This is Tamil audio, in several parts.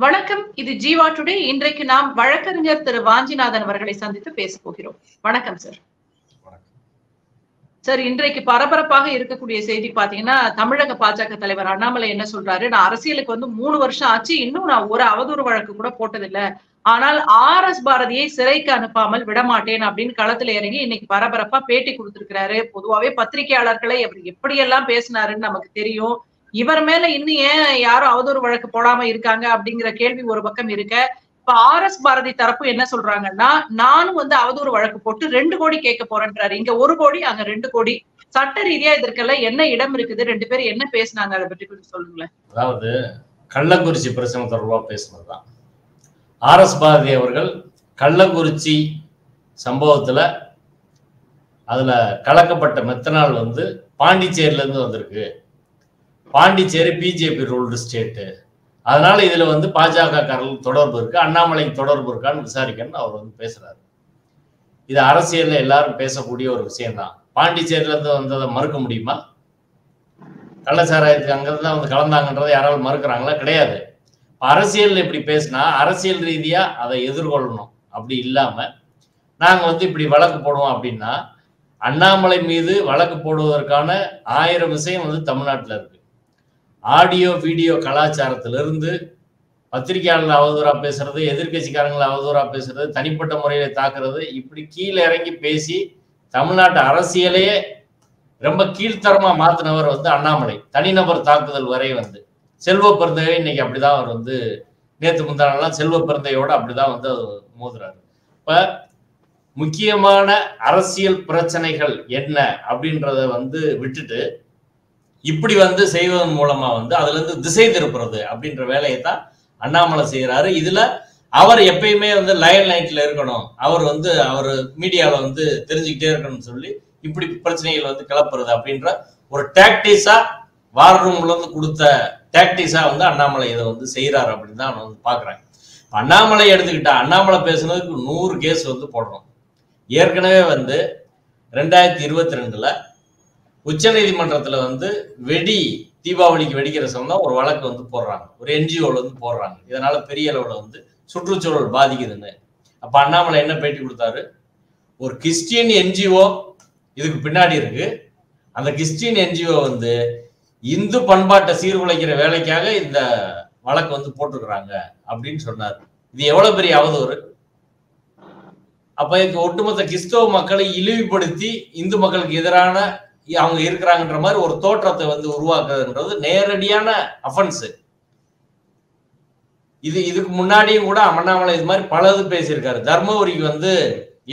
வணக்கம். இது ஜீவா டுடே. இன்றைக்கு நாம் வழக்கறிஞர் திரு வாஞ்சிநாதன் அவர்களை சந்தித்து பேசப் போகிறோம். வணக்கம் சார். சார், இன்றைக்கு பரபரப்பாக இருக்கக்கூடிய செய்தி பாத்தீங்கன்னா, தமிழக பாஜக தலைவர் அண்ணாமலை என்ன சொல்றாரு, நான் அரசியலுக்கு வந்து 3 வருஷம் ஆச்சு, இன்னும் நான் ஒரு அவதூறு வழக்கு கூட போட்டதில்ல. ஆனால் ஆர்.எஸ். பாரதியை சிறைக்கு அனுப்பாமல் விடமாட்டேன் அப்படின்னு களத்துல இறங்கி இன்னைக்கு பரபரப்பா பேட்டி கொடுத்திருக்கிறாரு. பொதுவாவே பத்திரிகையாளர்களை அவர் எப்படியெல்லாம் பேசினாருன்னு நமக்கு தெரியும். இவர் மேல இன்னும் ஏன் யாரும் அவதூறு வழக்கு போடாம இருக்காங்க அப்படிங்கிற கேள்வி ஒரு பக்கம் இருக்க, இப்ப ஆர்.எஸ். பாரதி தரப்பு என்ன சொல்றாங்கன்னா, நானும் வந்து அவதூறு வழக்கு போட்டு 2 கோடி கேட்க போறேன்றாரு. இங்க 1 கோடி, அங்க 2 கோடி. சட்ட ரீதியா இதற்கெல்லாம் என்ன இடம் இருக்குது? 2 பேரும் என்ன பேசினாங்க? அதை பற்றி கொஞ்சம் சொல்லுங்களேன். அதாவது கள்ளக்குறிச்சி பிரச்சனை தொடர்பா பேசுனதுதான். ஆர்.எஸ். பாரதி அவர்கள் கள்ளக்குறிச்சி சம்பவத்துல அதுல கலக்கப்பட்ட மெத்தனால் வந்து பாண்டிச்சேரியில இருந்து வந்திருக்கு. பாண்டிச்சேரி பிஜேபி ரூல்டு ஸ்டேட்டு, அதனால இதுல வந்து பாஜக காரர்களுக்கு தொடர்பு இருக்கு, அண்ணாமலைக்கு தொடர்பு இருக்கான்னு விசாரிக்கணும்னு அவர் வந்து பேசுறாரு. இது அரசியல்ல எல்லாரும் பேசக்கூடிய ஒரு விஷயம்தான். பாண்டிச்சேரியில இருந்து வந்ததை மறுக்க முடியுமா? கள்ளச்சாராயத்துக்கு அங்கிருந்துதான் வந்து கலந்தாங்கன்றதை யாராவது மறுக்கிறாங்களா? கிடையாது. அரசியல் இப்படி பேசினா அரசியல் ரீதியா அதை எதிர்கொள்ளணும். அப்படி இல்லாம நாங்க வந்து இப்படி வழக்கு போடுவோம் அப்படின்னா, அண்ணாமலை மீது வழக்கு போடுவதற்கான 1000 விஷயம் வந்து தமிழ்நாட்டில் இருக்கு. ஆடியோ வீடியோ கலாச்சாரத்திலிருந்து பத்திரிகையாளர்கள் அவதூறா பேசுறது, எதிர்கட்சிக்காரங்களை அவதூறா பேசுறது, தனிப்பட்ட முறையில தாக்குறது, இப்படி கீழே இறங்கி பேசி தமிழ்நாட்டு அரசியலையே ரொம்ப கீழ்த்தரமா மாத்தினவர் வந்து அண்ணாமலை. தனிநபர் தாக்குதல் வரை வந்து செல்வ பெருந்தையை இன்னைக்கு அப்படிதான் அவர் வந்து நேற்று முந்தானெல்லாம் செல்வ பெருந்தையோட அப்படிதான் வந்து மோதுறாரு. இப்ப முக்கியமான அரசியல் பிரச்சனைகள் என்ன அப்படின்றத வந்து விட்டுட்டு இப்படி வந்து செய்வதன் மூலமா வந்து அதுல இருந்து திசை திருப்புறது அப்படின்ற வேலையை தான் அண்ணாமலை செய்யறாரு. இதுல அவர் எப்பயுமே வந்து லயன் லைட்ல இருக்கணும், அவர் வந்து அவர் மீடியாவில் வந்து தெரிஞ்சுக்கிட்டே இருக்கணும்னு சொல்லி இப்படி பிரச்சனைகள் வந்து கிளப்புறது அப்படின்ற ஒரு டாக்டிஸா வார் ரூம்ல இருந்து கொடுத்த டாக்டிஸா வந்து அண்ணாமலை இதை வந்து செய்யறாரு அப்படின்னு தான் நான் வந்து பாக்குறேன். அண்ணாமலை எடுத்துக்கிட்டா அண்ணாமலை பேசுனதுக்கு 100 கேஸ் வந்து போடுறோம். ஏற்கனவே வந்து 2022 உச்ச நீதிமன்றத்துல வந்து தீபாவளிக்கு வெடிக்கிற சம்பந்தம் ஒரு வழக்கு வந்து போடுறாங்க, ஒரு என்ஜிஓல வந்து போடுறாங்க. இதனால பெரிய அளவுல வந்து சுற்றுச்சூழல் பாதிக்குதுன்னு. அப்ப அண்ணாமலை என்ன பேட்டி கொடுத்தாரு, ஒரு கிறிஸ்டியன் என்ஜிஓ இதுக்கு பின்னாடி இருக்கு, அந்த கிறிஸ்டியன் என்ஜிஓ வந்து இந்து பண்பாட்டை சீர்குலைக்கிற வேலைக்காக இந்த வழக்கு வந்து போட்டுக்கிறாங்க அப்படின்னு சொன்னார். இது எவ்வளவு பெரிய அவதூறு! அப்ப இதுக்கு ஒட்டுமொத்த கிறிஸ்தவ மக்களை இழிவுபடுத்தி இந்து மக்களுக்கு எதிரான அவங்க இருக்கிறாங்கன்ற மாதிரி ஒரு தோற்றத்தை வந்து உருவாக்குறதுன்றது நேரடியான அஃபென்ஸ். இதுக்கு முன்னாடியும் கூட அண்ணாமலை இது மாதிரி பலது பேசியிருக்காரு. தர்மபுரிக்கு வந்து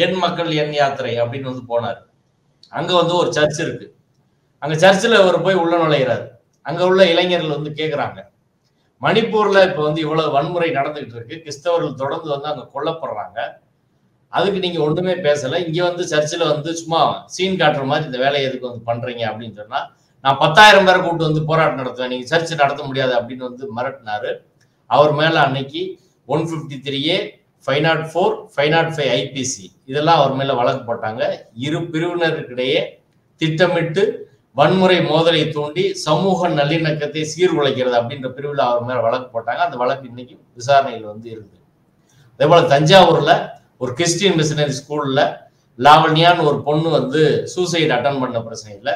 என் மக்கள் என் யாத்திரை அப்படின்னு வந்து போனார். அங்க வந்து ஒரு சர்ச் இருக்கு, அங்க சர்ச்சில் அவர் போய் உள்ள நுழைகிறாரு. அங்க உள்ள இளைஞர்கள் வந்து கேட்கிறாங்க, மணிப்பூர்ல இப்ப வந்து இவ்வளவு வன்முறை நடந்துகிட்டு இருக்கு, கிறிஸ்தவர்கள் தொடர்ந்து வந்து அங்க கொல்லப்படுறாங்க, அதுக்கு நீங்க ஒண்ணுமே பேசல, இங்க வந்து சர்ச்சில் வந்து சும்மா சீன் காட்டுற மாதிரி இந்த வேலையை எதுக்கு வந்து பண்றீங்க அப்படின்னு சொன்னா, நான் 10,000 பேரை கூப்பிட்டு வந்து போராட்டம் நடத்துவேன், நீங்க சர்ச் நடத்த முடியாது அப்படின்னு வந்து மிரட்டினாரு. அவர் மேல அன்னைக்கு 153A 504 505 ஐபிசி இதெல்லாம் அவர் மேல வழக்கு போட்டாங்க. இரு பிரிவினருக்கிடையே திட்டமிட்டு வன்முறை மோதலை தூண்டி சமூக நல்லிணக்கத்தை சீர்குலைக்கிறது அப்படின்ற பிரிவில் அவர் மேல வழக்கு போட்டாங்க. அந்த வழக்கு இன்னைக்கு விசாரணையில் வந்து இருக்குது. அதே போல தஞ்சாவூர்ல ஒரு கிறிஸ்டியன் மிஷனரி ஸ்கூல்ல லாவண்யான்னு ஒரு பொண்ணு வந்து சூசைட் அட்டன் பண்ண பிரச்சனையில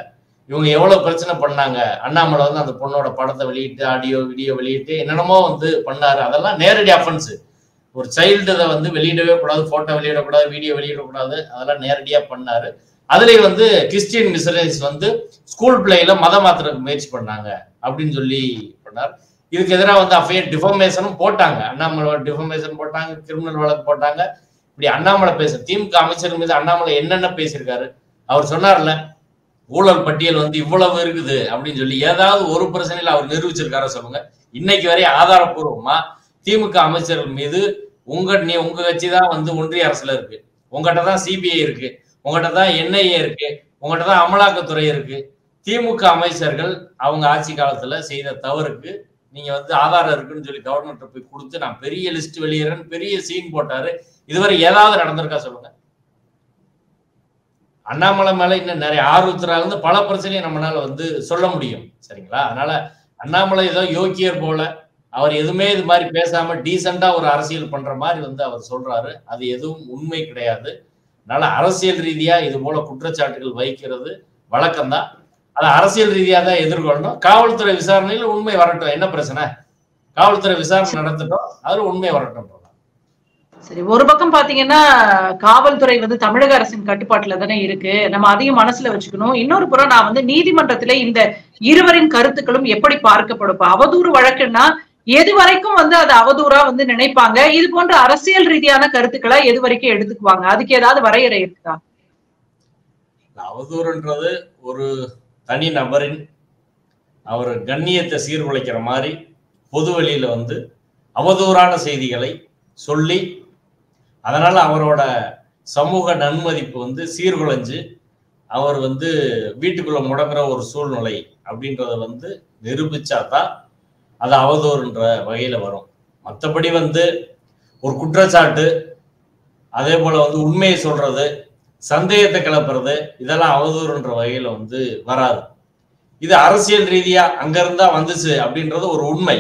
இவங்க எவ்வளவு பிரச்சனை பண்ணாங்க. அண்ணாமலை வந்து அந்த பொண்ணோட படத்தை வெளியிட்டு ஆடியோ வீடியோ வெளியிட்டு என்னென்னமோ வந்து பண்ணாரு. அதெல்லாம் நேரடி அஃபென்ஸ். ஒரு சைல்டு இதை வந்து வெளியிடவே கூடாது, போட்டோ வெளியிடக்கூடாது, வீடியோ வெளியிடக்கூடாது, அதெல்லாம் நேரடியா பண்ணாரு. அதுலயே வந்து கிறிஸ்டியன் மிஷனரிஸ் வந்து ஸ்கூல் பிள்ளைகளை மதம் மாத்திரக்கு முயற்சி பண்ணாங்க அப்படின்னு சொல்லி பண்ணார். இதுக்கு எதிராக வந்து அஃபையர் டிஃபர்மேஷனும் போட்டாங்க, அண்ணாமலை டிஃபர்மேஷன் போட்டாங்க, கிரிமினல் வழக்கு போட்டாங்க. இப்படி அண்ணாமலை திமுக அமைச்சர் மீது அண்ணாமலை என்னென்ன பேசியிருக்காரு. அவர் சொன்னார்ல, ஊழல் பட்டியல் வந்து இவ்வளவு இருக்குது அப்படின்னு சொல்லி ஏதாவது ஒரு பிரச்சனையில் அவர் நிரூபிச்சிருக்கார சொல்லுங்க. இன்னைக்கு வரை ஆதாரப்பூர்வமா திமுக அமைச்சர்கள் மீது உங்க கட்சி தான் வந்து ஒன்றிய அரசுல இருக்கு, உங்ககிட்ட தான் சிபிஐ இருக்கு, உங்ககிட்ட தான் என்ஐஏ இருக்கு, உங்ககிட்ட தான் அமலாக்கத்துறை இருக்கு. திமுக அமைச்சர்கள் அவங்க ஆட்சி காலத்துல செய்த தவறுக்கு நீங்க வந்து ஆதாரம் இருக்குன்னு சொல்லி கவர்மெண்ட் போய் கொடுத்து நான் பெரிய லிஸ்ட் வெளியேறேன்னு பெரிய சீன் போட்டாரு. இதுவரை ஏதாவது நடந்திருக்கா சொல்லுங்க? அண்ணாமலை மேல இன்னும் நிறைய ஆர்வத்தினால இருந்து பல பிரச்சனையை நம்மளால வந்து சொல்ல முடியும். சரிங்களா? அதனால அண்ணாமலை ஏதோ யோக்கியர் போல அவர் எதுவுமே இது மாதிரி பேசாம டீசெண்டா ஒரு அரசியல் பண்ற மாதிரி வந்து அவர் சொல்றாரு. அது எதுவும் உண்மை கிடையாது. அதனால அரசியல் ரீதியா இது போல குற்றச்சாட்டுகள் வைக்கிறது வழக்கம்தான். அதை அரசியல் ரீதியா தான் எதிர்கொள்ளணும். காவல்துறை விசாரணையில உண்மை வரட்டும், என்ன பிரச்சனை? காவல்துறை விசாரணை நடத்தட்டும், அதுல உண்மை வரட்டும். சரி, ஒரு பக்கம் பாத்தீங்கன்னா காவல்துறை வந்து தமிழக அரசின் கட்டுப்பாட்டுல தானே இருக்கு, நம்ம அதையும் மனசுல வச்சுக்கணும். இன்னொரு புறம் நான் வந்து நீதிமன்றத்திலே இந்த இருவரின் கருத்துக்களும் எப்படி பார்க்கப்படும்? அவதூறு வழக்குன்னா எது வரைக்கும் வந்து அது அவதூறா வந்து நினைப்பாங்க, இது போன்ற அரசியல் ரீதியான கருத்துக்களை எது வரைக்கும் எடுத்துக்குவாங்க, அதுக்கு ஏதாவது வரையறை இருக்கா? அவதூறுன்றது ஒரு தனி நபரின் அவர் கண்ணியத்தை சீர்குலைக்கிற மாதிரி பொது வெளியில வந்து அவதூறான செய்திகளை சொல்லி அதனால அவரோட சமூக நன்மதிப்பு வந்து சீர்குலைஞ்சு அவர் வந்து வீட்டுக்குள்ள முடங்குற ஒரு சூழ்நிலை அப்படின்றத வந்து நிரூபிச்சாதான் அது அவதூறுன்ற வகையில வரும். மற்றபடி வந்து ஒரு குற்றச்சாட்டு, அதே போல வந்து உண்மையை சொல்றது, சந்தேகத்தை கிளப்புறது, இதெல்லாம் அவதூறுன்ற வகையில வந்து வராது. இது அரசியல் ரீதியா அங்க இருந்தா வந்துச்சு அப்படின்றது ஒரு உண்மை.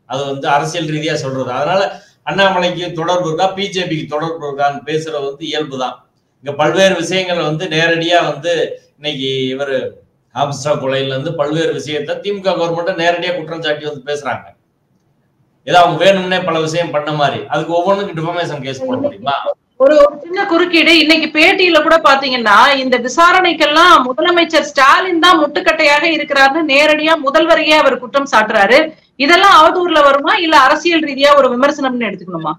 அது வந்து அரசியல் ரீதியா சொல்றது. அதனால அண்ணாமலைக்கு தொடர்பு இருக்கா, பிஜேபிக்கு தொடர்பு இருக்கான்னு பேசுறது வந்து இயல்புதான். இங்க பல்வேறு விஷயங்களை வந்து நேரடியா வந்து இன்னைக்கு இவர் ஆம்ஸ்ட்ரா கொலையில இருந்து பல்வேறு விஷயத்த திமுக கவர்மெண்ட் நேரடியா குற்றம் சாட்டி வந்து பேசுறாங்க. ஏதோ அவங்க வேணும்னே பல விஷயம் பண்ண மாதிரி. அதுக்கு ஒவ்வொன்றுக்கு டிஃபமேஷன் கேஸ் போட முடியுமா? ஒரு சின்ன குறுக்கீடு, இன்னைக்கு பேட்டியில கூட பாத்தீங்கன்னா இந்த விசாரணைக்கெல்லாம் முதலமைச்சர் ஸ்டாலின் தான் முட்டுக்கட்டையாக இருக்கிறாருன்னு நேரடியா முதல்வரையே அவர் குற்றம் சாட்டுறாரு. இதெல்லாம் அவதூறுல வருமா, இல்ல அரசியல் ரீதியா ஒரு விமர்சனம்னு எடுத்துக்கணுமா?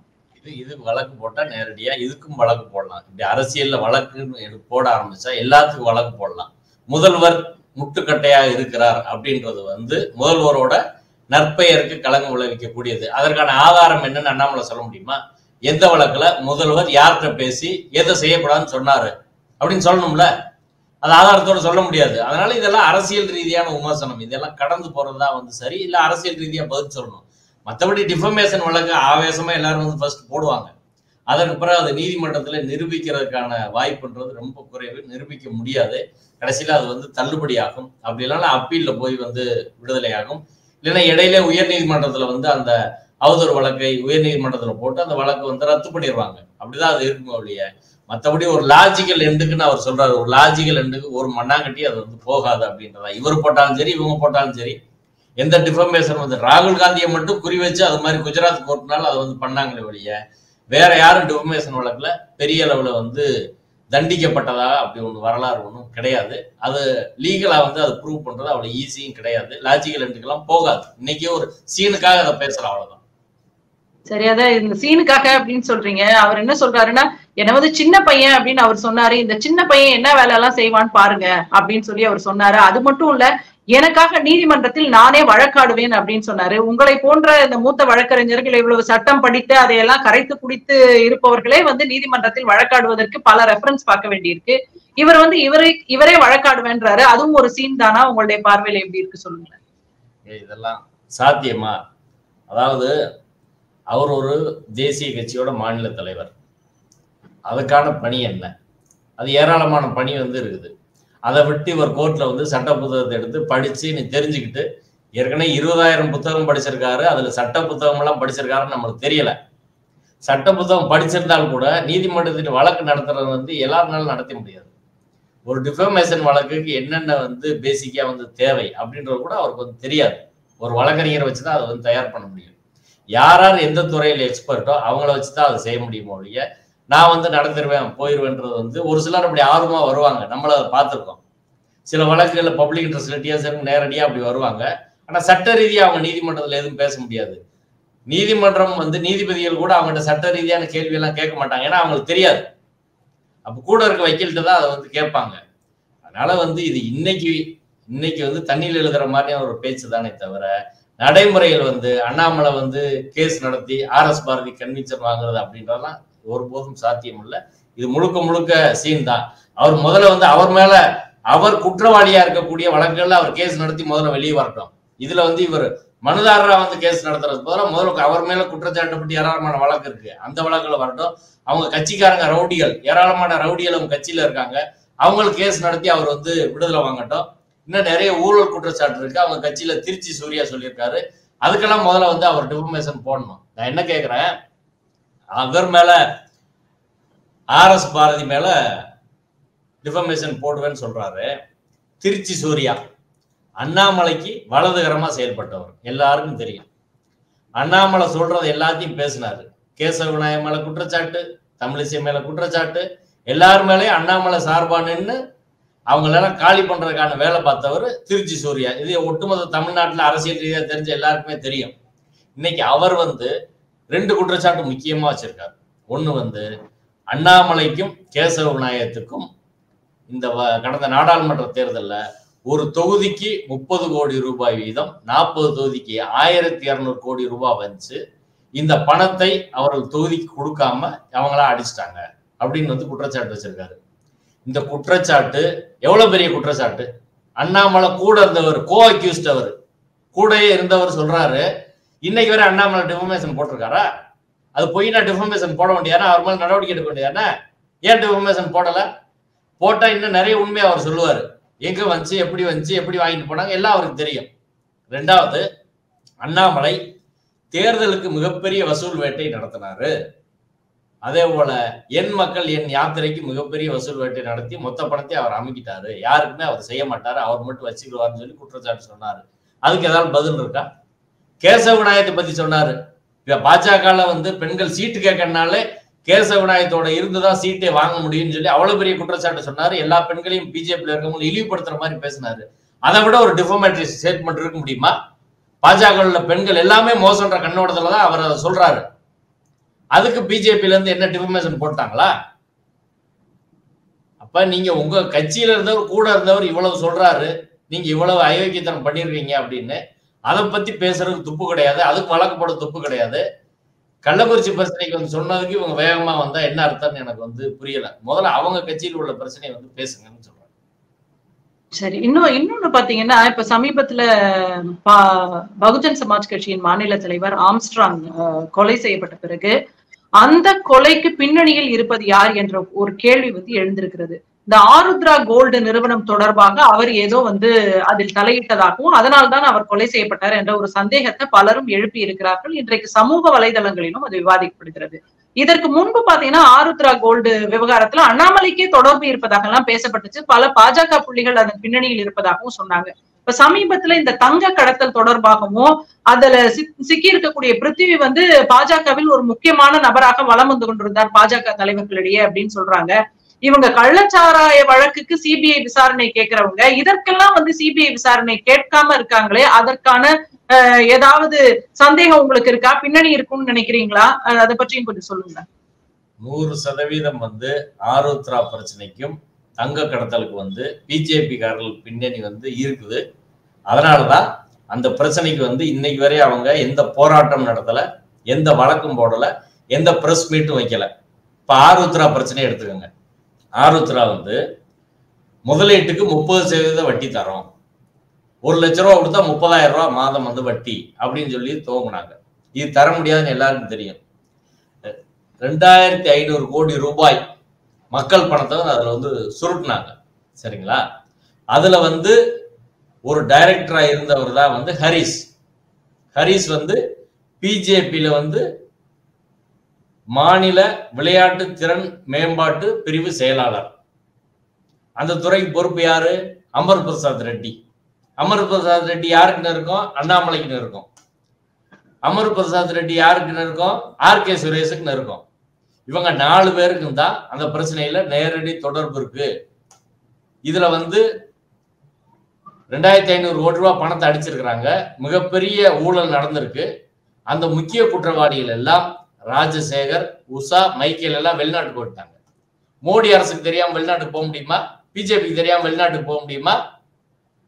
இது வழக்கு போட்டா நேரடியா இதுக்கும் வழக்கு போடலாம். இப்படி அரசியல்ல வழக்குன்னு போட ஆரம்பிச்சா எல்லாத்துக்கும் வழக்கு போடலாம். முதல்வர் முட்டுக்கட்டையா இருக்கிறார் அப்படின்றது வந்து முதல்வரோட நற்பெயருக்கு களங்கம் விளைவிக்கக்கூடியது. அதற்கான ஆதாரம் என்னன்னு அண்ணாமலை சொல்ல முடியுமா? எந்த வழக்குல முதல்வர் யார்கிட்ட பேசி எதை செய்யக்கூடாதுன்னு சொன்னாரு அப்படின்னு சொல்லணும்ல. அது ஆதாரத்தோட சொல்ல முடியாது. அதனால இதெல்லாம் அரசியல் ரீதியான விமர்சனம். இதெல்லாம் கடந்து போறதுதான் வந்து சரி, இல்ல அரசியல் ரீதியா பதில் சொல்லணும். மற்றபடி டிஃபமேஷன் வழக்கு ஆவேசமா எல்லாரும் வந்து ஃபர்ஸ்ட் போடுவாங்க. அதற்கு பிறகு அது நீதிமன்றத்துல நிரூபிக்கிறதுக்கான வாய்ப்புன்றது ரொம்ப குறைவு, நிரூபிக்க முடியாது. கடைசியில அது வந்து தள்ளுபடி ஆகும். அப்படி இல்லைன்னா அப்பீல்ல போய் வந்து விடுதலை ஆகும். இல்லைன்னா இடையில உயர் நீதிமன்றத்துல வந்து அந்த அவதூறு வழக்கை உயர் நீதிமன்றத்துல போட்டு அந்த வழக்கு வந்து ரத்து பண்ணிடுவாங்க. அப்படிதான் அது இருக்கும் ஒழிய மற்றபடி ஒரு லாஜிக்கல் எண்டுக்குன்னு அவர் சொல்றாரு. ஒரு லாஜிக்கல் எண்டுக்கு ஒரு மண்ணாங்கட்டி அது வந்து போகாது அப்படின்றதா. இவர் போட்டாலும் சரி, இவங்க போட்டாலும் சரி, எந்த டிஃபமேஷன் வந்து ராகுல் காந்தியை மட்டும் குறி வச்சு அது மாதிரி குஜராத் கோர்ட்னால அதை வந்து பண்ணாங்களே ஒழிய வேற யாரும் டிஃபமேஷன் வழக்குல பெரிய அளவுல வந்து தண்டிக்கப்பட்டதா அப்படி ஒண்ணு வரலாறு ஒன்றும் கிடையாது. அது லீகலா வந்து அது ப்ரூவ் பண்றது அவ்வளவு ஈஸியும் கிடையாது. லாஜிக்கல் எண்டுக்கெல்லாம் போகாது. இன்னைக்கே ஒரு சீனுக்காக அதை பேசலாம், அவ்வளவுதான். சரி, அதான் இந்த சீனுக்காக அப்படின்னு சொல்றீங்க. அவர் என்ன சொல்றாருன்னா, என்ன வந்து சின்ன பையன் அப்படின்னு அவர் சொன்னாரு. இந்த சின்ன பையன் என்ன வேலை எல்லாம் செய்வான்னு பாருங்க அப்படின்னு சொல்லி அவர் சொன்னாரு. அது மட்டும் இல்ல, எனக்காக நீதிமன்றத்தில் நானே வழக்காடுவேன் அப்படின்னு சொன்னாரு. உங்களை போன்ற இந்த மூத்த வழக்கறிஞர்கள் இவ்வளவு சட்டம் படித்து அதையெல்லாம் கரைத்து குடித்து இருப்பவர்களே வந்து நீதிமன்றத்தில் வழக்காடுவதற்கு பல ரெஃபரன்ஸ் பார்க்க வேண்டியிருக்கு. இவர் வந்து இவரே வழக்காடுவேன்றாரு. அதுவும் ஒரு சீன் தானா? உங்களுடைய பார்வையில எப்படி இருக்கு சொல்லுங்க. இதெல்லாம் சாத்தியமா? அதாவது அவர் ஒரு தேசிய கட்சியோட மாநில தலைவர். அதுக்கான பணி என்ன? அது ஏராளமான பணி வந்து இருக்குது. அதை விட்டு இவர் கோர்ட்ல வந்து சட்ட புத்தகத்தை எடுத்து படிச்சு நீ தெரிஞ்சுக்கிட்டு, ஏற்கனவே 20,000 புத்தகம் படிச்சிருக்காரு. அதுல சட்ட புத்தகம் எல்லாம் படிச்சிருக்காருன்னு நம்மளுக்கு தெரியல. சட்ட புத்தகம் படிச்சிருந்தாலும் கூட நீதிமன்றத்தின் வழக்கு நடத்துறது வந்து எல்லாருனாலும் நடத்த முடியாது. ஒரு டிஃபமேஷன் வழக்குக்கு என்னென்ன வந்து பேசிக்கா வந்து தேவை அப்படின்றது கூட அவருக்கு வந்து தெரியாது. ஒரு வழக்கறிஞரை வச்சுதான் அதை வந்து தயார் பண்ண முடியும். யார் யார் எந்த துறையில எக்ஸ்பர்ட்டோ அவங்கள வச்சுதான் அதை செய்ய முடியுமோ ஒழிய நான் வந்து நடந்துருவேன் போயிடுவேன்றது வந்து ஒரு சிலர் அப்படி ஆர்வமா வருவாங்க. நம்மள அதை பார்த்துருக்கோம். சில வழக்குகள்ல பப்ளிக் இன்ட்ரெஸ்ட் லிட்டிகேஷன் நேரடியா அப்படி வருவாங்க. ஆனா சட்ட ரீதியா அவங்க நீதிமன்றத்துல எதுவும் பேச முடியாது. நீதிமன்றம் வந்து நீதிபதிகள் கூட அவங்கள்ட்ட சட்ட ரீதியான கேள்வி எல்லாம் கேட்க மாட்டாங்க. ஏன்னா அவங்களுக்கு தெரியாது. அப்ப கூட இருக்க வக்கீல்கிட்ட தான் அதை வந்து கேட்பாங்க. அதனால வந்து இது இன்னைக்கு வந்து தண்ணியில் எழுதுற மாதிரியான ஒரு பேச்சு தானே தவிர நடைமுறையில் வந்து அண்ணாமலை வந்து கேஸ் நடத்தி RS பாரதி கன்விக்ஷன் வாங்குறது அப்படின்றதெல்லாம் ஒருபோதும் சாத்தியம் இல்லை. இது முழுக்க முழுக்க சீன் தான். அவர் முதல்ல வந்து அவர் மேல அவர் குற்றவாளியா இருக்கக்கூடிய வழக்குகள்ல அவர் கேஸ் நடத்தி முதல்ல வெளியே வரட்டும். இதுல வந்து இவர் மனுதாரரா வந்து கேஸ் நடத்துறது போல முதல்ல அவர் மேல குற்றச்சாட்டுப்பட்டு ஏராளமான வழக்கு இருக்கு. அந்த வழக்குல வரட்டும். அவங்க கட்சிக்காரங்க ரவுடிகள், ஏராளமான ரவுடிகள் அவங்க கட்சியில இருக்காங்க. அவங்களுக்கு கேஸ் நடத்தி அவர் வந்து விடுதலை வாங்கட்டும். இன்னும் நிறைய ஊழல் குற்றச்சாட்டு இருக்கு. அவங்க கட்சியில திருச்சி சூர்யா சொல்லியிருக்காரு, அதுக்கெல்லாம் முதல்ல வந்து அவர் டிஃபர்மேஷன் போடணும். நான் என்ன கேட்கிறேன், அவர் மேல ஆர்எஸ் பாரதி மேல டிஃபர்மேஷன் போடுவேன்னு சொல்றாரு. திருச்சி சூர்யா அண்ணாமலைக்கு வலதுகரமா செயல்பட்டவர், எல்லாருக்கும் தெரியும். அண்ணாமலை சொல்றது எல்லாத்தையும் பேசினாரு. கேசவ விநாயகம் மேல குற்றச்சாட்டு, தமிழிசை மேல குற்றச்சாட்டு, எல்லாரும் மேலேயும் அண்ணாமலை சார்பானுன்னு அவங்களெல்லாம் காலி பண்றதுக்கான வேலை பார்த்தவர் திருச்சி சூர்யா. இது ஒட்டுமொத்த தமிழ்நாட்டில் அரசியல் ரீதியாக தெரிஞ்ச எல்லாருக்குமே தெரியும். இன்னைக்கு அவர் வந்து 2 குற்றச்சாட்டு முக்கியமா வச்சிருக்காரு. ஒண்ணு வந்து அண்ணாமலைக்கும் கேசவ விநாயகத்துக்கும் இந்த கடந்த நாடாளுமன்ற தேர்தலில் ஒரு தொகுதிக்கு 30 கோடி ரூபாய் வீதம், 40 தொகுதிக்கு 1200 கோடி ரூபாய் வந்துச்சு. இந்த பணத்தை அவர்கள் தொகுதிக்கு கொடுக்காம அவங்களா அடிச்சிட்டாங்க அப்படின்னு வந்து குற்றச்சாட்டு வச்சிருக்காரு. இந்த குற்றச்சாட்டு எவ்வளவு பெரிய குற்றச்சாட்டு. அண்ணாமலை கூட இருந்தவர், கோ அக்யூஸ்ட், அவர் கூடயே இருந்தவர் சொல்றாரு, இன்னைக்கு வரை அண்ணாமலை டிஃபர்மேஷன் போட்டிருக்காரா? அது பொய்னா டிஃபர்மேஷன் போட வேண்டியானா, அவர் மேல நடவடிக்கை எடுக்க வேண்டியானா? ஏன் டிஃபர்மேஷன் போடல? போட்டா இன்னும் நிறைய உண்மையை அவர் சொல்லுவாரு. எங்க வந்துச்சு, எப்படி வந்துச்சு, எப்படி வாங்கிட்டு போனாங்க, எல்லாம் அவருக்கு தெரியும். 2வது, அண்ணாமலை தேர்தலுக்கு மிகப்பெரிய வசூல் வேட்டை நடத்தினாரு. அதே போல என் மக்கள் என் யாத்திரைக்கு மிகப்பெரிய வசூல் வேட்டை நடத்தி மொத்த பணத்தை அவர் அமைக்கிட்டாரு. யாருக்குமே அவர் செய்ய மாட்டாரு, அவர் மட்டும் வச்சுக்கிடுவார்னு சொல்லி குற்றச்சாட்டு சொன்னாரு. அதுக்கு ஏதாவது பதில் இருக்கா? கேசவ விநாயகத்தை பத்தி சொன்னாரு. பாஜக வந்து பெண்கள் சீட்டு கேட்கறதுனால கேசவ விநாயகத்தோட இருந்துதான் சீட்டை வாங்க முடியும்னு சொல்லி அவ்வளவு பெரிய குற்றச்சாட்டு சொன்னாரு. எல்லா பெண்களையும் பிஜேபியில் இருக்கவங்க இழிவுபடுத்துற மாதிரி பேசினாரு. அதை விட ஒரு டிஃபர்மேட்டரி ஸ்டேட்மெண்ட் இருக்க முடியுமா? பாஜக உள்ள பெண்கள் எல்லாமே மோசன்ற கண்ணோட்டத்துலதான் அவர் அதை சொல்றாரு. அதுக்கு பிஜேபியில இருந்து என்ன டிஃபர்மேஷன் போட்டாங்களா? அப்ப நீங்க உங்க கட்சியில இருந்தவர், கூட இருந்தவர் இவ்வளவு சொல்றாரு, நீங்க இவ்வளவு அயோக்கியத்தனம் பண்ணிருக்கீங்க அப்படின்னு அதை பத்தி பேசுறதுக்கு துப்பு கிடையாது, அதுக்கு வழக்கப்பட துப்பு கிடையாது. கள்ளக்குறிச்சி பிரச்சனைக்கு வந்து சொன்னதுக்கு இவங்க வேகமா வந்தா என்ன அர்த்தம்னு எனக்கு வந்து புரியல. முதல்ல அவங்க கட்சியில் உள்ள பிரச்சனையை வந்து பேசுங்கன்னு சொல்றாங்க. சரி, இன்னொன்னு பாத்தீங்கன்னா, இப்ப சமீபத்துல பகுஜன் சமாஜ் கட்சியின் மாநில தலைவர் ஆம்ஸ்ட்ராங் கொலை செய்யப்பட்ட பிறகு அந்த கொலைக்கு பின்னணியில் இருப்பது யார் என்ற ஒரு கேள்வி வந்து எழுந்திருக்கிறது. இந்த ஆருத்ரா கோல்டு நிறுவனம் தொடர்பாக அவர் ஏதோ வந்து அதில் தலையிட்டதாகவும் அதனால்தான் அவர் கொலை செய்யப்பட்டார் என்ற ஒரு சந்தேகத்தை பலரும் எழுப்பி இருக்கிறார்கள். இன்றைக்கு சமூக வலைதளங்களிலும் அது விவாதிக்கப்படுகிறது. இதற்கு முன்பு பாத்தீங்கன்னா ஆருத்ரா கோல்டு விவகாரத்துல அண்ணாமலைக்கே தொடர்பு இருப்பதாக எல்லாம் பேசப்பட்டுச்சு. பல பாஜக புள்ளிகள் அதன் பின்னணியில் இருப்பதாகவும் சொன்னாங்க. இப்ப சமீபத்துல இந்த தங்க கடத்தல் தொடர்பாகவும் அதுல சிக்கி இருக்கக்கூடிய பிருத்திவி வந்து பாஜகவில் ஒரு முக்கியமான நபராக வலம் வந்து கொண்டிருந்தார் பாஜக தலைவர்களிடையே அப்படின்னு சொல்றாங்க. இவங்க கள்ளச்சாராய வழக்குக்கு சிபிஐ விசாரணை கேட்கிறவங்க, இதற்கெல்லாம் வந்து சிபிஐ விசாரணை கேட்காம இருக்காங்களே, அதற்கான ஏதாவது சந்தேகம் உங்களுக்கு இருக்கா? பின்னணி இருக்கும்னு நினைக்கிறீங்களா? அதை பற்றியும் கொஞ்சம் சொல்லுங்க. 100% வந்து ஆருத்ரா பிரச்சனைக்கும் தங்க கடத்தலுக்கு வந்து பிஜேபி காரர்கள் பின்னணி வந்து இருக்குது. அதனாலதான் அந்த பிரச்சனைக்கு வந்து இன்னைக்கு வரை அவங்க எந்த போராட்டம் நடத்தல, எந்த வழக்கும் போடல, எந்த பிரஸ் மீட்டும் வைக்கல. இப்ப ஆருத்ரா பிரச்சனை எடுத்துக்கோங்க. ஆருத்ரா வந்து முதலீட்டுக்கு 30% வட்டி தரோம், 1 லட்ச ரூபா கொடுத்தா 30,000 ரூபாய் மாதம் வந்து வட்டி அப்படின்னு சொல்லி துவங்கினாங்க. இது தர முடியாதுன்னு எல்லாருக்கும் தெரியும். 2500 கோடி ரூபாய் மக்கள் பணத்தை அதுல வந்து சுருட்டினாங்க. சரிங்களா? அதுல வந்து ஒரு டைரக்டரா இருந்தவர் தான் வந்து ஹரிஸ் வந்து பிஜேபியில வந்து மாநில விளையாட்டு திறன் மேம்பாட்டு பிரிவு செயலாளர். அந்த துறைக்கு பொறுப்பு யாரு? அமர் பிரசாத் ரெட்டி. அமர் பிரசாத் ரெட்டி யாருக்குன்னு இருக்கும்? அண்ணாமலைக்குன்னு இருக்கும். அமர் பிரசாத் ரெட்டி யாருக்குன்னு இருக்கும்? ஆர்.கே. சுரேஷுக்குன்னு இருக்கும். இவங்க 4 பேருக்கும் தான் அந்த பிரச்சனையில நேரடி தொடர்பு இருக்கு. இதுல வந்து 2500 கோடி ரூபாய் பணத்தை அடிச்சிருக்கிறாங்க. மிகப்பெரிய ஊழல் நடந்திருக்கு. அந்த முக்கிய குற்றவாளிகள் எல்லாம் ராஜசேகர், உஷா, மைக்கேல் எல்லாம் வெளிநாட்டுக்கு போயிட்டாங்க. மோடி அரசுக்கு தெரியாம வெளிநாட்டுக்கு போக முடியுமா? பிஜேபிக்கு தெரியாம வெளிநாட்டுக்கு போக முடியுமா?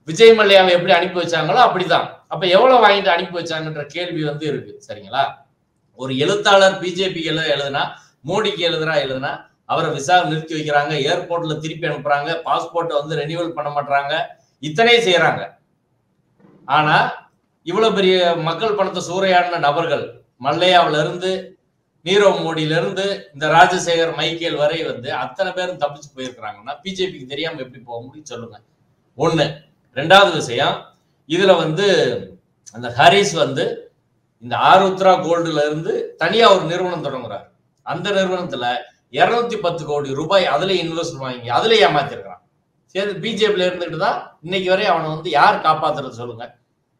விஜய் மல்லையாவை எப்படி அனுப்பி வச்சாங்களோ அப்படிதான். அப்ப எவ்வளவு வாங்கிட்டு அனுப்பி வச்சாங்கன்ற கேள்வி வந்து இருக்கு. சரிங்களா? ஒரு எழுத்தாளர் பிஜேபிக்கு எழுதுனா, மோடிக்கு எழுதுனா அவரை விசா நிறுத்தி வைக்கிறாங்க, ஏர்போர்ட்ல திருப்பி அனுப்புறாங்க, பாஸ்போர்ட்டை வந்து ரெனியூவல் பண்ண மாட்டாங்க, இத்தனை செய்யறாங்க. ஆனா இவ்வளவு பெரிய மக்கள் பணத்தை சூறையாடின நபர்கள், மல்லையாவில இருந்து நீரவ் மோடியில இருந்து இந்த ராஜசேகர், மைக்கேல் வரை வந்து அத்தனை பேரும் தப்பிச்சு போயிருக்கிறாங்கன்னா பிஜேபிக்கு தெரியாம எப்படி போக முடியும் சொல்லுங்க. 1. 2வது விஷயம், இதுல வந்து அந்த ஹரிஸ் வந்து இந்த ஆருத்ரா கோல்டுல இருந்து தனியா ஒரு நிறுவனம் தொடங்குறாரு. அந்த நிறுவனத்துல 210 கோடி ரூபாய் அதுல இன்வெஸ்ட் வாங்கி அதுல ஏமாத்திருக்கான். சரி, பிஜேபியில இருந்துட்டு தான் இன்னைக்கு வரை அவனை வந்து யார் காப்பாத்துறது சொல்லுங்க.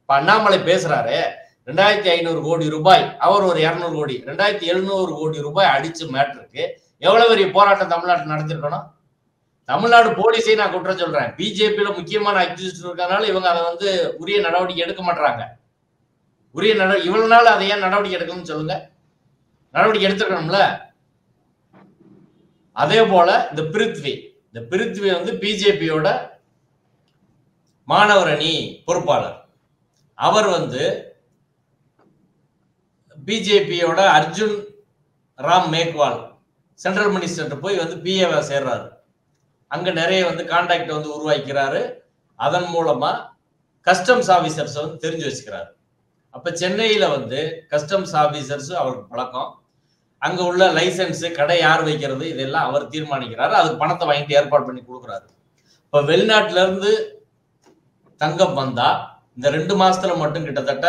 இப்ப அண்ணாமலை பேசுறாரு 2500 கோடி ரூபாய், அவர் ஒரு 200 கோடி, 2700 கோடி ரூபாய் அடிச்சு மேட்ருக்கு எவ்வளவு பெரிய போராட்டம் தமிழ்நாட்டில் நடத்திருக்கணும். தமிழ்நாடு போலீஸை நான் குற்றம் சொல்றேன். பிஜேபியில முக்கியமான அக்யூஸ்ட் இருக்கனால இவங்க அதை வந்து உரிய நடவடிக்கை எடுக்க மாட்டாங்க. உரிய இவ்வளவு நாள் அதை ஏன் நடவடிக்கை எடுக்கணும்னு சொல்லுங்க. நடவடிக்கை எடுத்துக்கணும்ல. அதே போல இந்த பிருத்வி வந்து பிஜேபியோட மாணவர் அணி பொறுப்பாளர். அவர் வந்து பிஜேபியோட அர்ஜுன் ராம் மேக்வால் சென்ட்ரல் மினிஸ்டர் போய் வந்து பிஏவா சேர்றாரு. அங்க நிறைய வந்து கான்டாக்ட் வந்து உருவாக்கிறாரு. அதன் மூலமா கஸ்டம்ஸ் ஆபீசர்ஸ் வந்து தெரிஞ்சு வச்சுக்கிறாரு. அப்ப சென்னையில வந்து கஸ்டம்ஸ் ஆபீசர்ஸ் அவருக்கு பழக்கம். அங்க உள்ள லைசன்ஸ், கடை யார் வைக்கிறது, இதெல்லாம் அவர் தீர்மானிக்கிறாரு. அதுக்கு பணத்தை வாங்கிட்டு ஏற்பாடு பண்ணி கொடுக்குறாரு. இப்ப வெளிநாட்டுல இருந்து தங்கம் வந்தா இந்த 2 மாசத்துல மட்டும் கிட்டத்தட்ட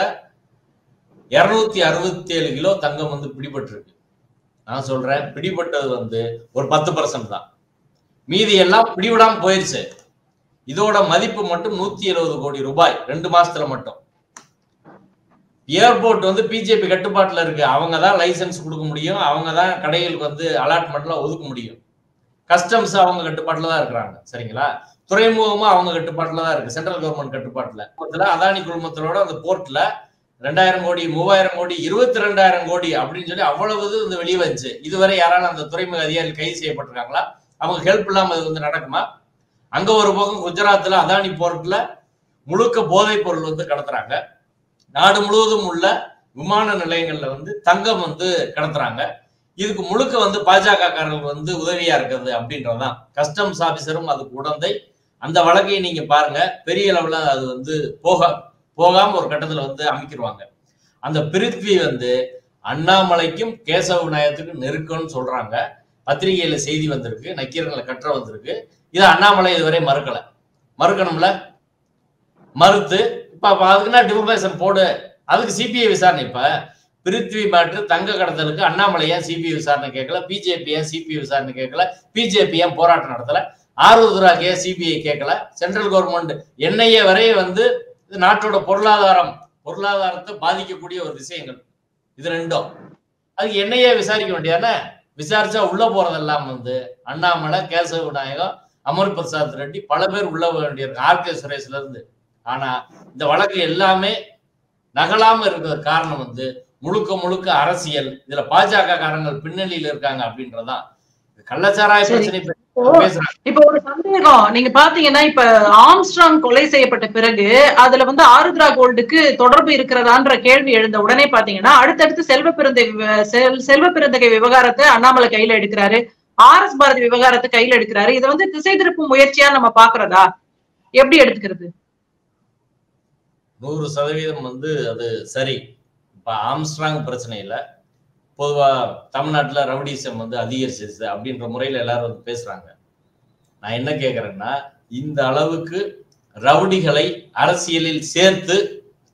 267 கிலோ தங்கம் வந்து பிடிபட்டு இருக்கு. நான் சொல்றேன், பிடிபட்டது வந்து ஒரு 10% தான். மீதி எல்லாம் பிடிவிடாம போயிருச்சு. இதோட மதிப்பு மட்டும் 170 கோடி ரூபாய் 2 மாசத்துல மட்டும். ஏர்போர்ட் வந்து பிஜேபி கட்டுப்பாட்டுல இருக்கு. அவங்க தான் லைசன்ஸ் கொடுக்க முடியும், அவங்க தான் கடைகளுக்கு வந்து அலாட்மெண்ட்ல ஒதுக்க முடியும். கஸ்டம்ஸ் அவங்க கட்டுப்பாட்டுல தான் இருக்கிறாங்க. சரிங்களா? துறைமுகமும் அவங்க கட்டுப்பாட்டுல தான் இருக்கு, சென்ட்ரல் கவர்மெண்ட் கட்டுப்பாட்டுல. அதானி குழுமத்தோட அந்த போர்ட்ல 2000 கோடி 3000 கோடி 22,000 கோடி அப்படின்னு சொல்லி அவ்வளவு இந்த வெளியே வந்துச்சு. இதுவரை யாராலும் அந்த துறைமுக அதிகாரிகள் கைது செய்யப்பட்டிருக்காங்களா? அவங்க ஹெல்ப் இல்லாம அது வந்து நடக்குமா? அங்க ஒரு பக்கம் குஜராத்ல அதானி போர்ட்ல முழுக்க போதைப் பொருள் வந்து கடத்துறாங்க. நாடு முழுவதும் உள்ள விமான நிலையங்கள்ல வந்து தங்கம் வந்து கடத்துறாங்க. இதுக்கு முழுக்க வந்து பாஜக காரர்கள் வந்து உதவியா இருக்கிறது அப்படின்றதுதான். கஸ்டம்ஸ் ஆபீசரும் அதுக்கு உடந்தை. அந்த வழக்கையை நீங்க பாருங்க, பெரிய அளவுல அது வந்து போகாம ஒரு கட்டத்துல வந்து அமைக்கிடுவாங்க. அந்த பிருத்வி வந்து அண்ணாமலைக்கும் கேசவ விநாயகத்துக்கும் நெருக்கம்னு சொல்றாங்க. பத்திரிகையில செய்தி வந்திருக்கு, நக்கீரங்களை கற்ற வந்திருக்கு. இதை அண்ணாமலை இதுவரை மறுக்கணும்ல. மறுத்து இப்ப அதுக்குன்னா டிஃபமேஷன் போடு, அதுக்கு சிபிஐ விசாரணை. இப்ப பிருத்வி மேட்ரு தங்க கடத்தலுக்கு அண்ணாமலை ஏன் சிபிஐ விசாரணை கேட்கல, பிஜேபி ஏன் சிபிஐ விசாரணை கேட்கல, பிஜேபி ஏன் போராட்டம் நடத்தல, ஆருத்ராக்கு ஏன் சிபிஐ கேட்கல, சென்ட்ரல் கவர்மெண்ட் என்ஐஏ வரைய வந்து நாட்டோட பொருளாதாரத்தை பாதிக்கக்கூடிய ஒரு விஷயங்கள் இது ரெண்டும். அதுக்கு என்ஐஏ விசாரிக்க வேண்டியதானே? விசாரிச்சா உள்ள போறதெல்லாம் வந்து அண்ணாமலை, கேசவ விநாயகம், அமர் பிரசாத் ரெட்டி பல பேர் உள்ள வேண்டியிருக்கு, ஆர்கே சுரேஷ்ல இருந்து. ஆனா இந்த வழக்கு எல்லாமே நகலாம இருக்கிற காரணம் வந்து முழுக்க அரசியல். இதுல பாஜக காரங்கள் பின்னணியில இருக்காங்க அப்படின்றதான். கள்ளச்சாராய பிரச்சனை இப்ப ஒரு சந்தேகம், நீங்க பாத்தீங்கன்னா இப்ப ஆம்ஸ்ட்ராங் கொலை செய்யப்பட்ட பிறகு அதுல வந்து ஆருத்ரா கோல்டுக்கு தொடர்பு இருக்கிறதான்ற கேள்வி எழுந்த உடனே பாத்தீங்கன்னா அடுத்தடுத்து செல்வ பெருந்தகை விவகாரத்தை அண்ணாமலை கையில எடுக்கிறாரு, RS பாரதி விவகாரத்தை கையில எடுக்கிறாரு. இதை வந்து திசை திருப்பும் முயற்சியா நம்ம பாக்குறதா? எப்படி எடுத்துக்கிறது? 100% வந்து அது சரி. இப்ப ஆம்ஸ்ட்ராங் பிரச்சனை இல்ல, பொதுவா தமிழ்நாட்டுல ரவுடிசம் வந்து அதிகரிச்சிருச்சு அப்படின்ற முறையில எல்லாரும் வந்து பேசுறாங்க. நான் என்ன கேட்கிறேன்னா, இந்த அளவுக்கு ரவுடிகளை அரசியலில் சேர்த்து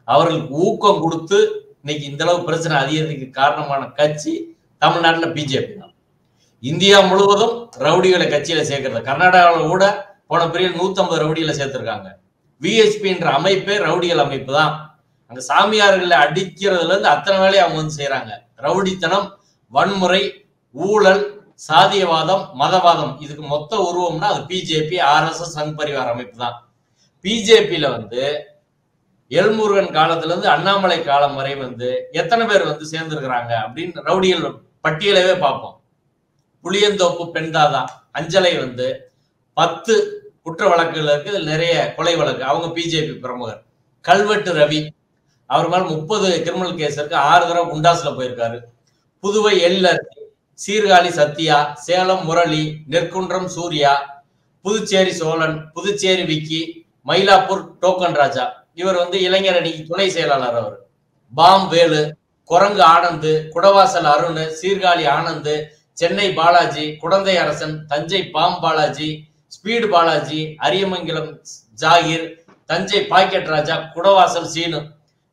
அவர்களுக்கு ஊக்கம் கொடுத்து இன்னைக்கு இந்த அளவு பிரச்சனை அதிகரிக்கு காரணமான கட்சி தமிழ்நாட்டுல பிஜேபி தான். இந்தியா முழுவதும் ரவுடிகளை கட்சியில சேர்க்கிறது. கர்நாடகாவில் கூட போன பிரிவில் 150 ரவுடிகளை சேர்த்திருக்காங்க. விஹெச்பின்ற அமைப்பே ரவுடிகள் அமைப்பு தான். அங்க சாமியார்களை அடிக்கிறதுல இருந்து அத்தனை வேலையை அவங்க வந்து செய்யறாங்க. ரவுடித்தனம், வன்முறை, ஊழல், சாதியவாதம், மதவாதம், இதுக்கு மொத்த உருவம்னா அது பிஜேபி, RSS, சங் பரிவார் அமைப்பு தான். பிஜேபியில வந்து எல்முருகன் காலத்துல இருந்து அண்ணாமலை காலம் வரை வந்து எத்தனை பேர் வந்து சேர்ந்திருக்கிறாங்க அப்படின்னு ரவுடிகள் பட்டியலவே பார்ப்போம். புளியந்தோப்பு பெண்தாதா அஞ்சலை வந்து 10 குற்ற வழக்குகள் இருக்கு, இதுல நிறைய கொலை வழக்கு, அவங்க பிஜேபி பிரமுகர். கல்வெட்டு ரவி, அவர் மேல 30 கிரிமினல் கேஸ் இருக்கு, 6 தடவை குண்டாஸ்ல போயிருக்காரு. புதுவை எழிலரசி, சீர்காழி சத்யா, சேலம் முரளி, நெற்குன்றம் சூர்யா, புதுச்சேரி சோழன், புதுச்சேரி விக்கி, மயிலாப்பூர் டோக்கன் ராஜா, இவர் வந்து இளைஞர் அணிக்கு துணை செயலாளர். அவர் பாம் வேலு, குரங்கு Anand, Kudavasal Arun, Sirkazhi Anand, Chennai Balaji, Kudanthai Arasan, Thanjai bomb Balaji, speed Balaji, Ariyamangalam Zakir, Thanjai packet Raja, Kudavasal Seenu,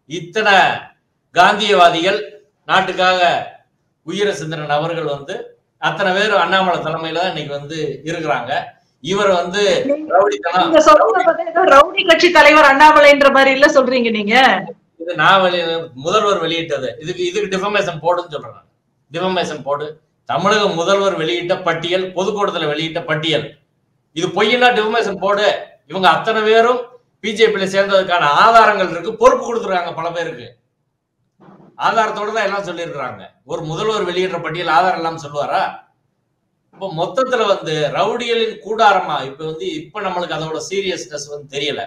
இத்தனை காந்தியவாதிகள் நாட்டுக்காக உயிரை சிந்தின நபர்கள் வந்து அத்தனை பேர் அண்ணாமலை தலைமையில தான் இன்னைக்கு வந்து இருக்கிறாங்க. இவர் வந்து ரவுடி கட்சி தலைவர் அண்ணாமலைன்ற மாதிரி இல்ல சொல்றீங்க நீங்க. இது நான் முதல்வர் வெளியிட்டது. இதுக்கு டிஃபமேஷன் போடுன்னு சொல்றேன். டிஃபமேஷன் போடு. தமிழக முதல்வர் வெளியிட்ட பட்டியல், பொதுக்கூட்டத்தில் வெளியிட்ட பட்டியல். இது பொய்னா டிஃபமேஷன் போடு. இவங்க அத்தனை பேரும் பிஜேபியில சேர்ந்ததுக்கான ஆதாரங்கள் இருக்கு, பொறுப்பு கொடுத்துருக்காங்க பல பேருக்கு. ஆதாரத்தோட தான் எல்லாம் சொல்லியிருக்கிறாங்க. ஒரு முதல்வர் வெளியிடுற பட்டியல் ஆதாரம் எல்லாம் சொல்லுவாரா? இப்போ மொத்தத்துல வந்து ரவுடிகளின் கூடாரமா இப்ப நம்மளுக்கு அதோட சீரியஸ்னஸ் வந்து தெரியல.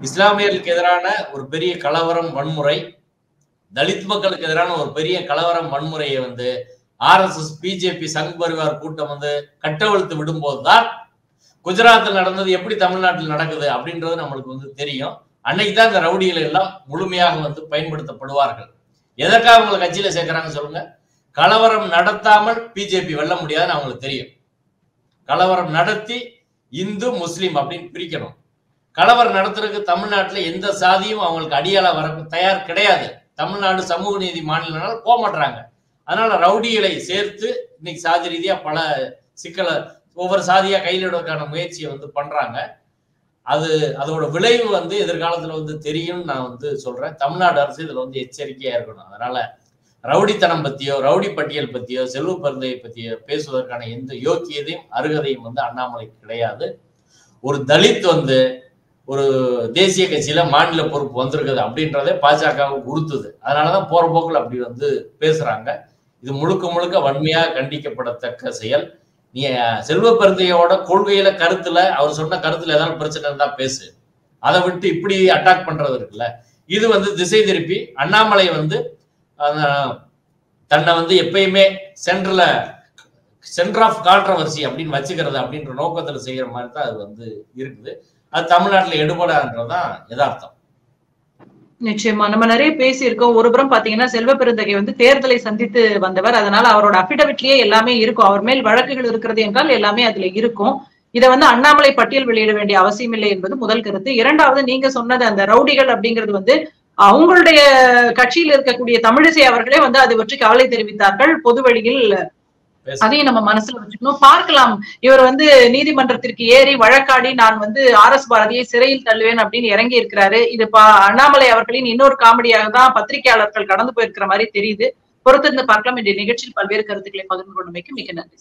இஸ்லாமியர்களுக்கு எதிரான ஒரு பெரிய கலவரம், வன்முறை, தலித் மக்களுக்கு எதிரான ஒரு பெரிய கலவரம், வன்முறையை வந்து RSS, பிஜேபி, சங் பரிவார் கூட்டம் வந்து கட்டவிழ்த்து விடும்போதுதான் குஜராத்தில் நடந்தது எப்படி தமிழ்நாட்டில் நடக்குது அப்படின்றது நம்மளுக்கு வந்து தெரியும். அன்னைக்கு தான் இந்த ரவுடிகள் எல்லாம் முழுமையாக வந்து பயன்படுத்தப்படுவார்கள். எதற்காக அவங்களை கட்சியில சேர்க்கிறாங்க சொல்லுங்க? கலவரம் நடத்தாமல் பிஜேபி வெல்ல முடியாதுன்னு அவங்களுக்கு தெரியும். கலவரம் நடத்தி இந்து முஸ்லீம் அப்படின்னு பிரிக்கணும். கலவரம் நடத்துறதுக்கு தமிழ்நாட்டில் எந்த சாதியும் அவங்களுக்கு அடியாள வர தயார் கிடையாது. தமிழ்நாடு சமூக நீதி மாநிலனால போக மாட்டாங்க. அதனால ரவுடிகளை சேர்த்து இன்னைக்கு சாதி ரீதியா பல சிக்கலை ஒவ்வொரு சாதியா கையில் எடுவதற்கான முயற்சியை வந்து பண்றாங்க. அதோட விளைவு வந்து எதிர்காலத்துல வந்து தெரியும். நான் வந்து சொல்றேன், தமிழ்நாடு அரசு இதுல வந்து எச்சரிக்கையா இருக்கணும். அதனால ரவுடித்தனம் பத்தியோ, ரவுடி பட்டியல் பத்தியோ, செல்வ பெருந்தையை பத்தியோ பேசுவதற்கான எந்த யோக்கியதையும் அருகதையும் வந்து அண்ணாமலைக்கு கிடையாது. ஒரு தலித் வந்து ஒரு தேசிய கட்சியில மாநில பொறுப்பு வந்திருக்குது அப்படின்றதே பாஜகவுக்கு உறுத்துது. அதனாலதான் போற போக்குல அப்படி வந்து பேசுறாங்க. இது முழுக்க முழுக்க வன்மையாக கண்டிக்கப்படத்தக்க செயல். நீ செல்வ பெருந்தையோட கொள்கையில, கருத்துல, அவர் சொன்ன கருத்துல ஏதாவது பிரச்சனை இருந்தா பேசு. அதை விட்டு இப்படி அட்டாக் பண்றது இருக்குல்ல, இது வந்து திசை திருப்பி அண்ணாமலை வந்து தன்னை வந்து எப்பயுமே சென்டர் ஆஃப் கான்ட்ரவர்சி அப்படின்னு வச்சுக்கிறது அப்படின்ற நோக்கத்துல செய்யற மாதிரி தான் அது வந்து இருக்குது. அது தமிழ்நாட்டில் எடுபடாதுன்றதுதான் யதார்த்தம். நிச்சயமா நம்ம நிறைய பேசியிருக்கோம். ஒருபுறம் பாத்தீங்கன்னா செல்வ பெருந்தகை வந்து தேர்தலை சந்தித்து வந்தவர். அதனால அவரோட அபிடவிட்லயே எல்லாமே இருக்கும். அவர் மேல் வழக்குகள் இருக்கிறது என்றால் எல்லாமே அதுல இருக்கும். இதை வந்து அண்ணாமலை பட்டியல் வெளியிட வேண்டிய அவசியம் இல்லை என்பது முதல் கருத்து. இரண்டாவது, நீங்க சொன்னது அந்த ரவுடிகள் அப்படிங்கிறது வந்து அவங்களுடைய கட்சியில் இருக்கக்கூடிய தமிழிசை அவர்களே வந்து அதை பற்றி கவலை தெரிவித்தார்கள் பொது வழியில். அதையும் நம்ம மனசுல வச்சுக்கணும். பார்க்கலாம், இவர் வந்து நீதிமன்றத்திற்கு ஏறி வழக்காடி நான் வந்து RS பாரதியை சிறையில் தள்ளுவேன் அப்படின்னு இறங்கி இருக்கிறாரு. இது அண்ணாமலை அவர்களின் இன்னொரு காமெடியாக தான் பத்திரிகையாளர்கள் கடந்து போயிருக்கிற மாதிரி தெரியுது. பொறுத்திருந்து பார்க்கலாம். இந்த நிகழ்ச்சியில் பல்வேறு கருத்துக்களை பகிர்ந்து கொண்டமைக்கு மிக நன்றி.